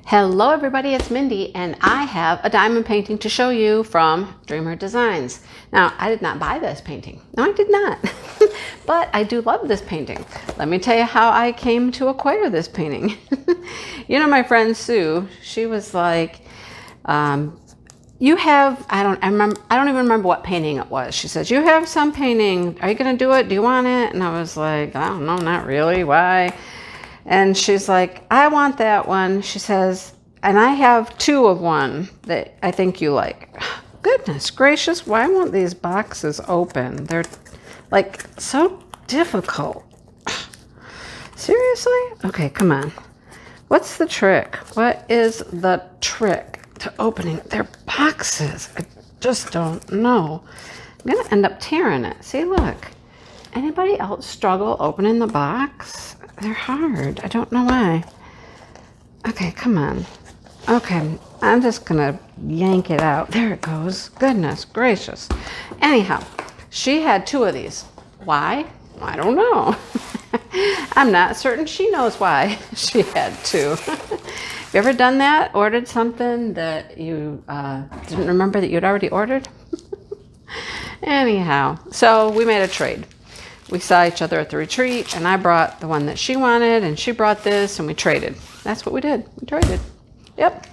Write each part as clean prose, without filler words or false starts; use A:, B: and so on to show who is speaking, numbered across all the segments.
A: Hello everybody, it's Mindy and I have a diamond painting to show you from Dreamer Designs. Now, I did not buy this painting. No, I did not. But I do love this painting. Let me tell you how I came to acquire this painting. You know, my friend Sue, she was like, you have, I don't even remember what painting it was. She says, you have some painting. Are you going to do it? Do you want it? And I was like, I don't know, not really. Why? And she's like, I want that one. She says, and I have two of one that I think you like. Goodness gracious, why won't these boxes open? They're like so difficult. Seriously? Okay, come on. What's the trick? What is the trick to opening their boxes? I just don't know. I'm going to end up tearing it. See, look. Anybody else struggle opening the box? They're hard. I don't know why. Okay, come on. Okay, I'm just gonna yank it out. There it goes. Goodness gracious. Anyhow, she had two of these. Why? I don't know. I'm not certain she knows why she had two. Have you ever done that? Ordered something that you didn't remember that you'd already ordered? Anyhow, so we made a trade. We saw each other at the retreat, and I brought the one that she wanted, and she brought this, and we traded. That's what we did. We traded. Yep.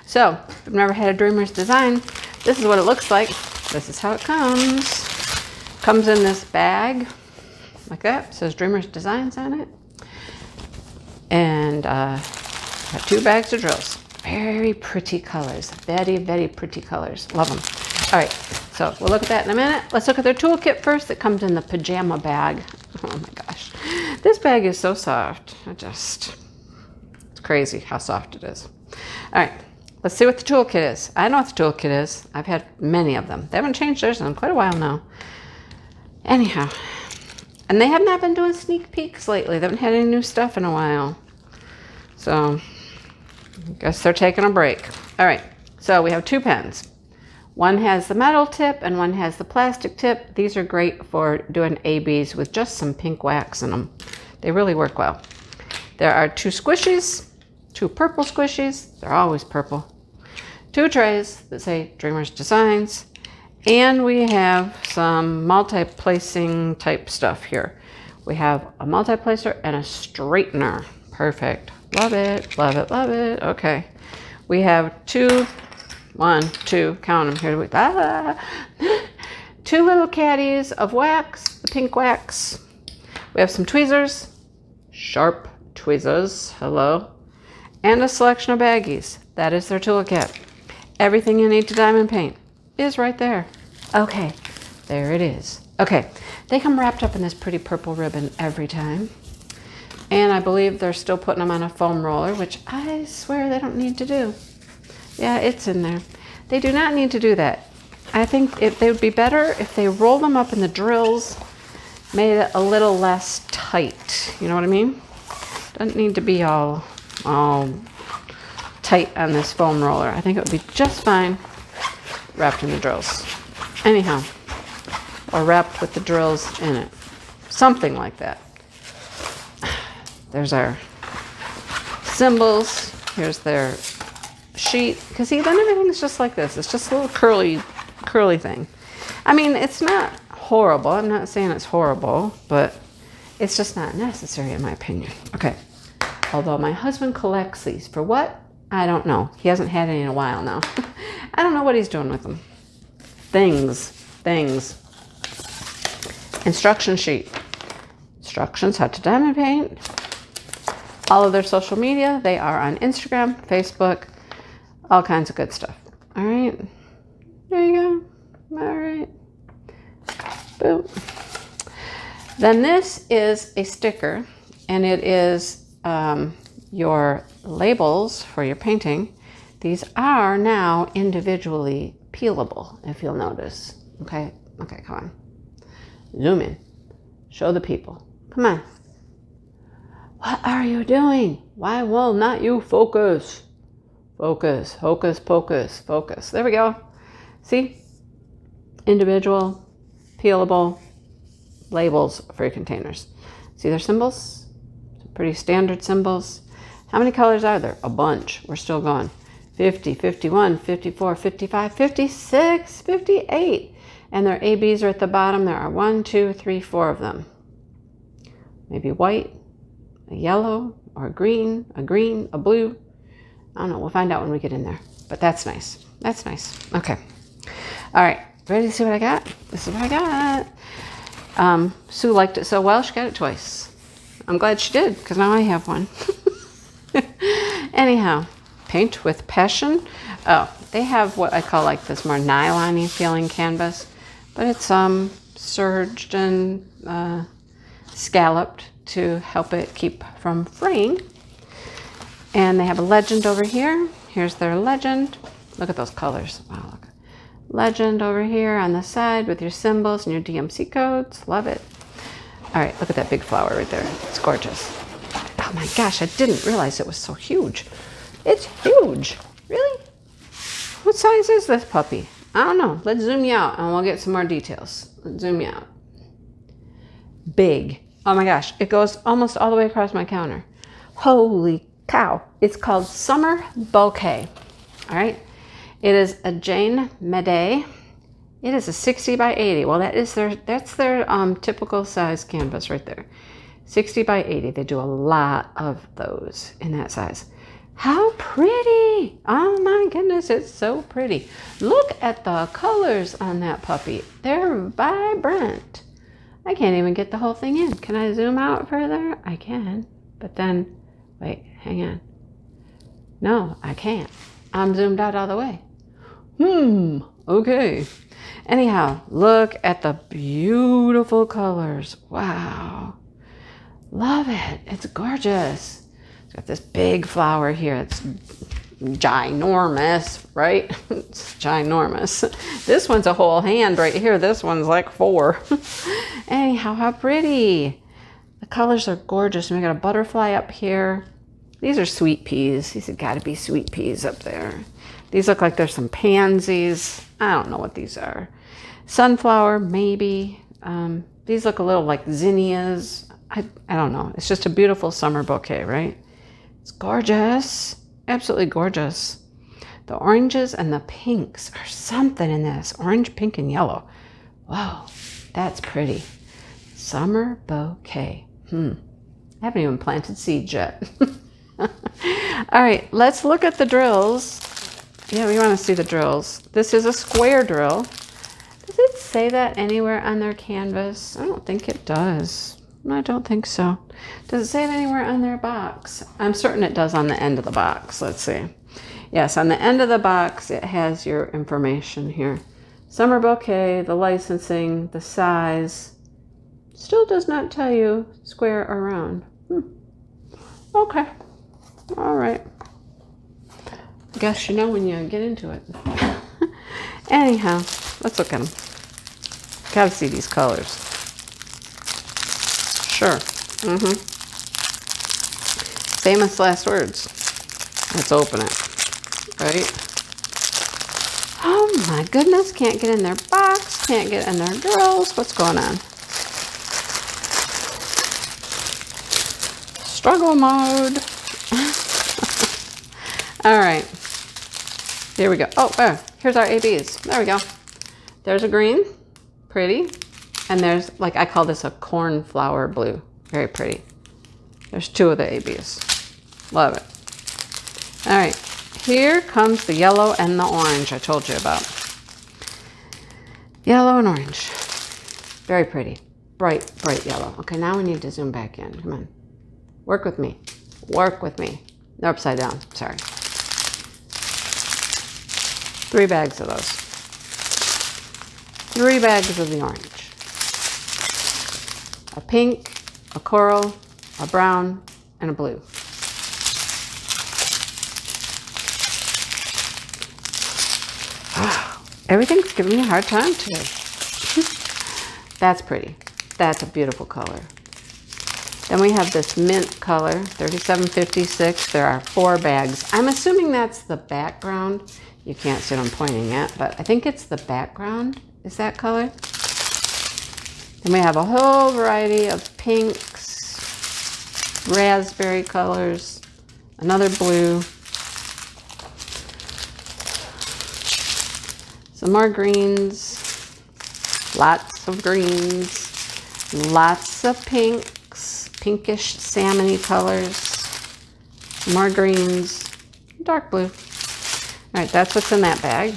A: So, if you've never had a Dreamer's Design, this is what it looks like. This is how it comes. Comes in this bag, like that. It says Dreamer's Designs on it. And got two bags of drills. Very pretty colors. Very, very pretty colors. Love them. All right. So we'll look at that in a minute. Let's look at their toolkit first. It comes in the pajama bag. Oh my gosh. This bag is so soft. It's crazy how soft it is. All right. Let's see what the toolkit is. I know what the toolkit is. I've had many of them. They haven't changed theirs in quite a while now. Anyhow. And they have not been doing sneak peeks lately. They haven't had any new stuff in a while. So I guess they're taking a break. All right. So we have two pens. One has the metal tip and one has the plastic tip. These are great for doing ABs with just some pink wax in them. They really work well. There are two squishies, two purple squishies. They're always purple. Two trays that say Dreamer's Designs. And we have some multi-placing type stuff here. We have a multi-placer and a straightener. Perfect. Love it, love it, love it. Okay. We have two, count them here. Two little caddies of wax, the pink wax. We have some tweezers, sharp tweezers, hello. And a selection of baggies. That is their toolkit. Everything you need to diamond paint is right there. Okay, there it is. Okay, they come wrapped up in this pretty purple ribbon every time. And I believe they're still putting them on a foam roller, which I swear they don't need to do. Yeah, it's in there. They do not need to do that. I think they would be better if they roll them up in the drills, made it a little less tight. You know what I mean? Doesn't need to be all tight on this foam roller. I think it would be just fine wrapped in the drills. Anyhow, or wrapped with the drills in it. Something like that. There's our symbols. Here's their sheet. Because see, then everything's just like this. It's just a little curly thing. I mean, it's not horrible. I'm not saying it's horrible, but it's just not necessary in my opinion. Okay. Although my husband collects these. For what? I don't know. He hasn't had any in a while now. I don't know what he's doing with them. Things. Instruction sheet. Instructions how to diamond paint. All of their social media. They are on Instagram, Facebook, all kinds of good stuff. All right. There you go. All right. Boom. Then this is a sticker, and it is your labels for your painting. These are now individually peelable, if you'll notice. Okay, come on. Zoom in. Show the people. Come on. What are you doing? Why will not you focus? Focus, hocus pocus, focus. There we go. See? Individual, peelable labels for your containers. See their symbols? Pretty standard symbols. How many colors are there? A bunch. We're still going. 50, 51, 54, 55, 56, 58. And their ABs are at the bottom. There are 1, 2, 3, 4 of them. Maybe white, a yellow, or a green, a blue. I don't know. We'll find out when we get in there. But that's nice. That's nice. Okay. All right. Ready to see what I got? This is what I got. Sue liked it so well, she got it twice. I'm glad she did, because now I have one. Anyhow, paint with passion. Oh, they have what I call like this more nylon-y feeling canvas, but it's serged and scalloped to help it keep from fraying. And they have a legend over here. Here's their legend. Look at those colors. Wow, look. Legend over here on the side with your symbols and your DMC codes. Love it. All right, look at that big flower right there. It's gorgeous. Oh my gosh, I didn't realize it was so huge. It's huge. Really? What size is this puppy? I don't know. Let's zoom you out and we'll get some more details. Let's zoom you out. Big. Oh my gosh, it goes almost all the way across my counter. Holy cow. It's called Summer Bouquet. All right. It is a Jane Maday. It is a 60 by 80. Well, that's their typical size canvas right there. 60 by 80. They do a lot of those in that size. How pretty. Oh my goodness, it's so pretty. Look at the colors on that puppy. They're vibrant. I can't even get the whole thing in. Can I zoom out further? I can, but then, wait, hang on. No, I can't. I'm zoomed out all the way. Okay. Anyhow, look at the beautiful colors. Wow. Love it. It's gorgeous. It's got this big flower here. It's ginormous, right? It's ginormous. This one's a whole hand right here. This one's like 4. Anyhow, how pretty. The colors are gorgeous. And we got a butterfly up here. These are sweet peas. These have got to be sweet peas up there. These look like there's some pansies. I don't know what these are. Sunflower, maybe. These look a little like zinnias. I don't know. It's just a beautiful summer bouquet, right? It's gorgeous. Absolutely gorgeous. The oranges and the pinks are something in this. Orange, pink, and yellow. Wow, that's pretty. Summer bouquet. I haven't even planted seeds yet. All right, let's look at the drills. Yeah, we want to see the drills. This is a square drill. Does it say that anywhere on their canvas? I don't think it does. I don't think so. Does it say it anywhere on their box? I'm certain it does on the end of the box. Let's see. Yes, on the end of the box, it has your information here. Summer bouquet, the licensing, the size. Still does not tell you square or round. Okay. All right. Guess you know when you get into it. Anyhow, let's look at them. Gotta see these colors. Sure. Famous last words. Let's open it. Right? Oh my goodness, can't get in their box, can't get in their drills. What's going on? Struggle mode. All right. Here we go. Oh, here's our ABs. There we go. There's a green. Pretty. And there's, like, I call this a cornflower blue. Very pretty. There's 2 of the ABs. Love it. All right. Here comes the yellow and the orange I told you about. Yellow and orange. Very pretty. Bright, bright yellow. Okay, now we need to zoom back in. Come on. Work with me. Work with me. They're upside down. Sorry. 3 bags of those. 3 bags of the orange. A pink, a coral, a brown, and a blue. Everything's giving me a hard time today. That's pretty. That's a beautiful color. Then we have this mint color, 3756. There are 4 bags. I'm assuming that's the background. You can't see what I'm pointing at, but I think it's the background. Is that color? Then we have a whole variety of pinks, raspberry colors, Another blue. Some more greens. Lots of greens. Lots of pinks. Pinkish salmony colors. Some more greens. Dark blue. All right, that's what's in that bag.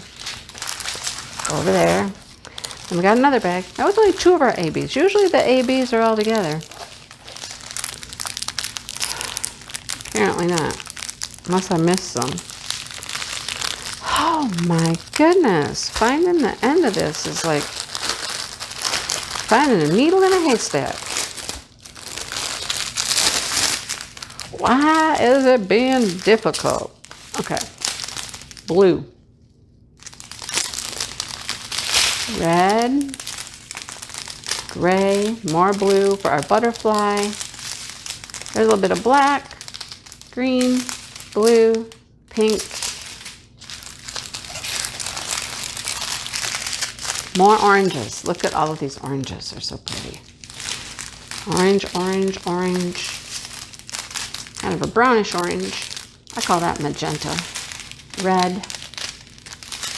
A: Over there. And we got another bag. That was only 2 of our ABs. Usually the ABs are all together. Apparently not. Unless I missed some. Oh my goodness. Finding the end of this is like finding a needle in a haystack. Why is it being difficult? Okay. Blue. Red. Gray. More blue for our butterfly. There's a little bit of black. Green. Blue. Pink. More oranges. Look at all of these oranges. They're so pretty. Orange, orange, orange. Kind of a brownish orange. I call that magenta. Red.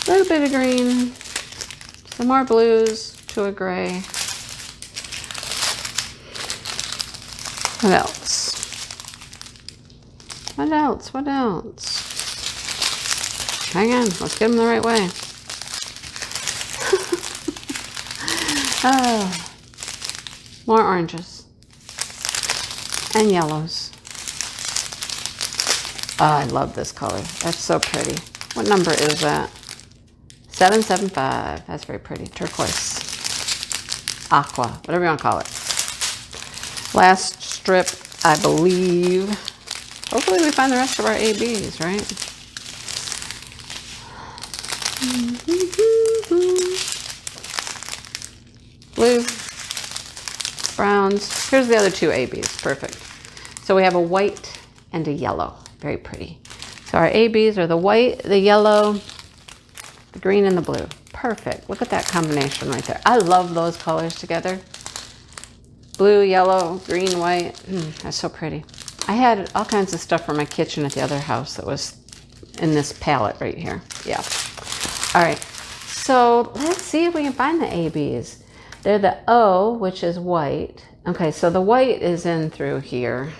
A: A little bit of green. Some more blues to a gray. What else? What else? What else? Hang on. Let's get them the right way. Oh, more oranges and yellows. Oh, I love this color. That's so pretty. What number is that? 775. That's very pretty. Turquoise. Aqua. Whatever you want to call it. Last strip, I believe. Hopefully we find the rest of our ABs, right? Blue, browns. Here's the other 2 ABs. Perfect. So we have a white and a yellow. Very pretty. So our ABs are the white, the yellow, the green, and the blue. Perfect. Look at that combination right there. I love those colors together. Blue, yellow, green, white. That's so pretty. I had all kinds of stuff for my kitchen at the other house that was in this palette right here. Yeah. All right. So let's see if we can find the ABs. They're the O, which is white. Okay, so the white is in through here.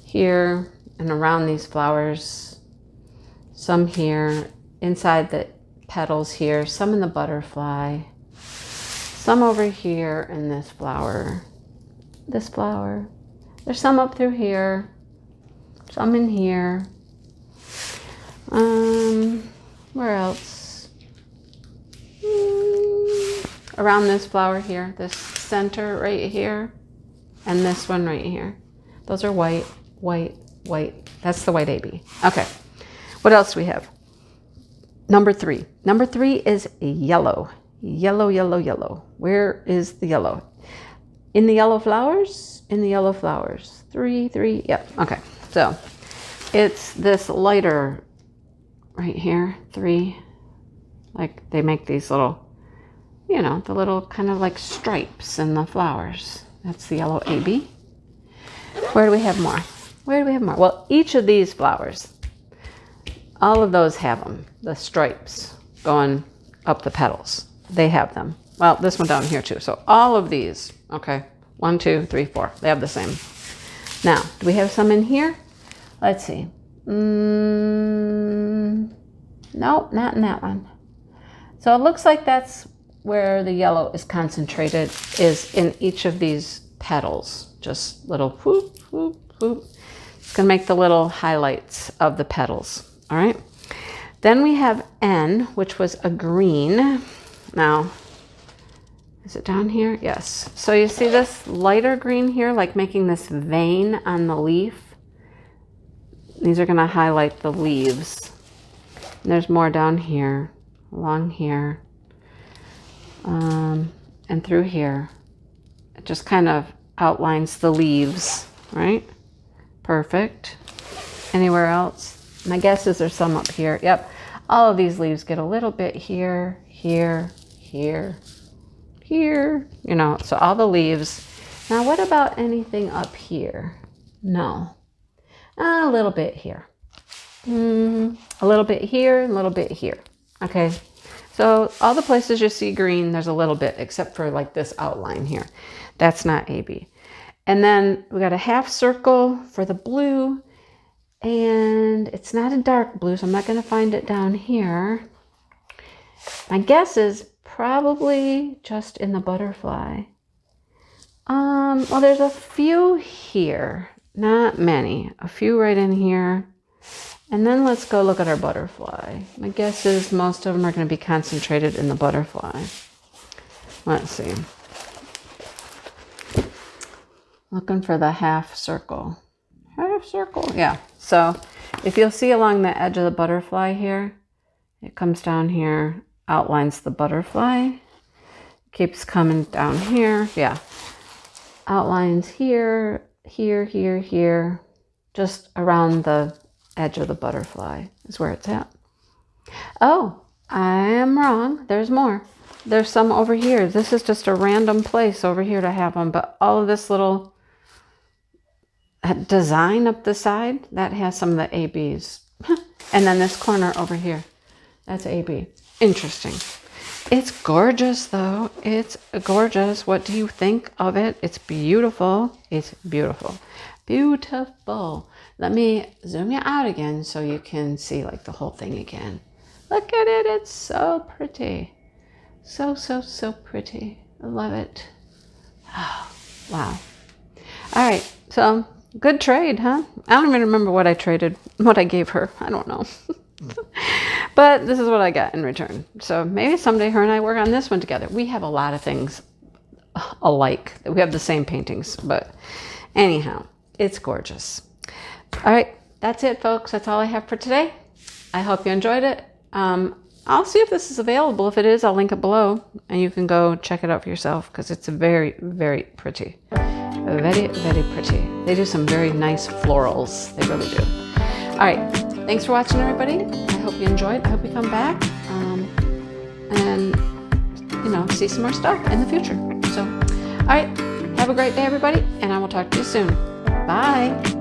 A: Here and around these flowers. Some here. Inside the petals here. Some in the butterfly. Some over here in this flower. This flower. There's some up through here. Some in here. Where else? Around this flower here, this center right here, and this one right here. Those are white, white, white. That's the white AB. Okay. What else do we have? Number 3. Number 3 is yellow. Yellow, yellow, yellow. Where is the yellow? In the yellow flowers? In the yellow flowers. 3, 3. Yep. Okay. So it's this lighter right here. 3. Like they make these little, you know, the little kind of like stripes in the flowers. That's the yellow AB. Where do we have more? Where do we have more? Well, each of these flowers, all of those have them. The stripes going up the petals. They have them. Well, this one down here too. So all of these, okay, 1, 2, 3, 4. They have the same. Now, do we have some in here? Let's see. Nope, not in that one. So it looks like that's where the yellow is concentrated, is in each of these petals. Just little whoop, whoop, whoop. It's going to make the little highlights of the petals. All right. Then we have N, which was a green. Now, is it down here? Yes. So you see this lighter green here, like making this vein on the leaf. These are going to highlight the leaves. And there's more down here, along here, and through here. It just kind of outlines the leaves, right? Perfect. Anywhere else? My guess is there's some up here. Yep. All of these leaves get a little bit here, here, here, here, you know, so all the leaves. Now, what about anything up here? No. A little bit here. A little bit here, a little bit here. Okay, so all the places you see green, there's a little bit, except for like this outline here. That's not AB. And then we got a half circle for the blue, and it's not a dark blue, so I'm not going to find it down here. My guess is probably just in the butterfly. Well, there's a few here, not many, a few right in here. And then let's go look at our butterfly. My guess is most of them are going to be concentrated in the butterfly. Let's see. Looking for the half circle. Half circle, yeah. So if you'll see along the edge of the butterfly here, it comes down here, outlines the butterfly, keeps coming down here, yeah. Outlines here, here, here, here, just around the edge of the butterfly is where it's at. Oh, I am wrong. There's more. There's some over here. This is just a random place over here to have them, but all of this little design up the side, that has some of the ABs. And then this corner over here, that's AB. Interesting. It's gorgeous though. It's gorgeous. What do you think of it? It's beautiful. It's beautiful. Beautiful. Let me zoom you out again so you can see like the whole thing again. Look at it. It's so pretty. So, so, so pretty. I love it. Oh, wow. All right. So good trade, huh? I don't even remember what I traded, what I gave her. I don't know. But this is what I got in return. So maybe someday her and I work on this one together. We have a lot of things alike. We have the same paintings, but anyhow, it's gorgeous. All right, that's it, folks. That's all I have for today. I hope you enjoyed it. I'll see if this is available. If it is, I'll link it below, and you can go check it out for yourself because it's very, very pretty. Very, very pretty. They do some very nice florals. They really do. All right. Thanks for watching, everybody. I hope you enjoyed. I hope you come back and, you know, see some more stuff in the future. So, all right. Have a great day, everybody, and I will talk to you soon. Bye.